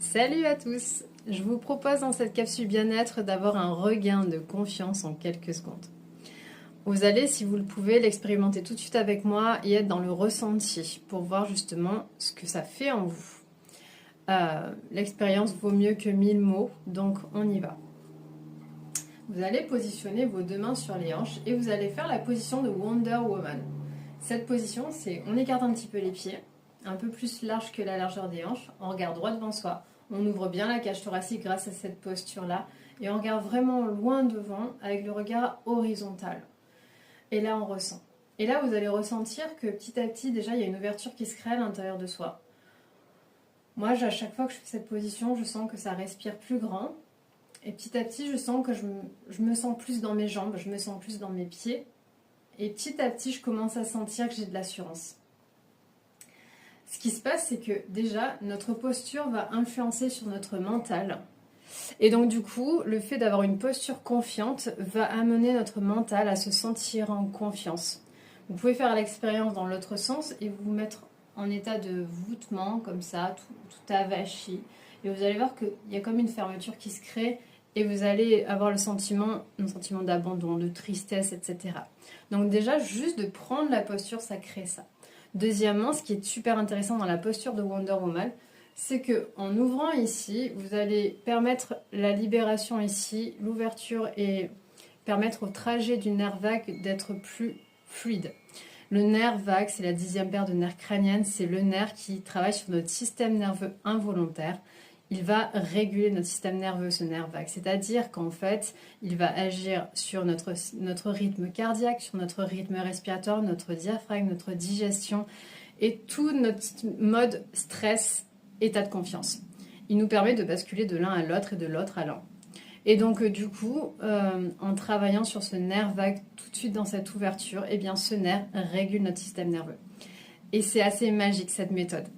Salut à tous! Je vous propose dans cette capsule bien-être d'avoir un regain de confiance en quelques secondes. Vous allez, si vous le pouvez, l'expérimenter tout de suite avec moi et être dans le ressenti pour voir justement ce que ça fait en vous. L'expérience vaut mieux que 1000 mots, donc on y va. Vous allez positionner vos deux mains sur les hanches et vous allez faire la position de Wonder Woman. Cette position, c'est on écarte un petit peu les pieds, un peu plus large que la largeur des hanches, on regarde droit devant soi, on ouvre bien la cage thoracique grâce à cette posture-là et on regarde vraiment loin devant avec le regard horizontal. Et là, on ressent. Et là, vous allez ressentir que petit à petit, déjà, il y a une ouverture qui se crée à l'intérieur de soi. Moi, à chaque fois que je fais cette position, je sens que ça respire plus grand. Et petit à petit, je sens que je me sens plus dans mes jambes, je me sens plus dans mes pieds. Et petit à petit, je commence à sentir que j'ai de l'assurance. Ce qui se passe, c'est que déjà, notre posture va influencer sur notre mental. Et donc du coup, le fait d'avoir une posture confiante va amener notre mental à se sentir en confiance. Vous pouvez faire l'expérience dans l'autre sens et vous mettre en état de voûtement, comme ça, tout avachi. Et vous allez voir qu'il y a comme une fermeture qui se crée et vous allez avoir un sentiment d'abandon, de tristesse, etc. Donc déjà, juste de prendre la posture, ça crée ça. Deuxièmement, ce qui est super intéressant dans la posture de Wonder Woman, c'est que en ouvrant ici, vous allez permettre la libération ici, l'ouverture et permettre au trajet du nerf vague d'être plus fluide. Le nerf vague, c'est la 10e paire de nerfs crâniennes, c'est le nerf qui travaille sur notre système nerveux involontaire. Il va réguler notre système nerveux, ce nerf vague. C'est-à-dire qu'en fait, il va agir sur notre rythme cardiaque, sur notre rythme respiratoire, notre diaphragme, notre digestion et tout notre mode stress, état de confiance. Il nous permet de basculer de l'un à l'autre et de l'autre à l'un. Et donc du coup, en travaillant sur ce nerf vague tout de suite dans cette ouverture, eh bien ce nerf régule notre système nerveux. Et c'est assez magique cette méthode.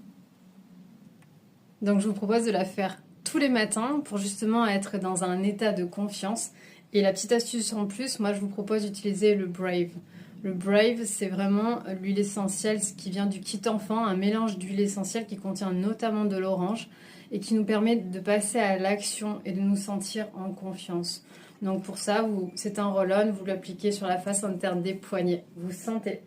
Donc je vous propose de la faire tous les matins pour justement être dans un état de confiance. Et la petite astuce en plus, moi je vous propose d'utiliser le Brave. Le Brave, c'est vraiment l'huile essentielle qui vient du kit enfant, un mélange d'huile essentielle qui contient notamment de l'orange et qui nous permet de passer à l'action et de nous sentir en confiance. Donc pour ça, c'est un roll-on, vous l'appliquez sur la face interne des poignets. Vous sentez.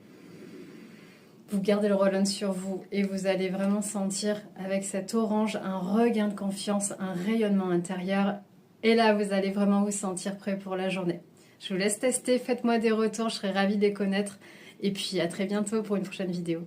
Vous gardez le roll-on sur vous et vous allez vraiment sentir avec cette orange un regain de confiance, un rayonnement intérieur. Et là, vous allez vraiment vous sentir prêt pour la journée. Je vous laisse tester, faites-moi des retours, je serai ravie de les connaître. Et puis à très bientôt pour une prochaine vidéo.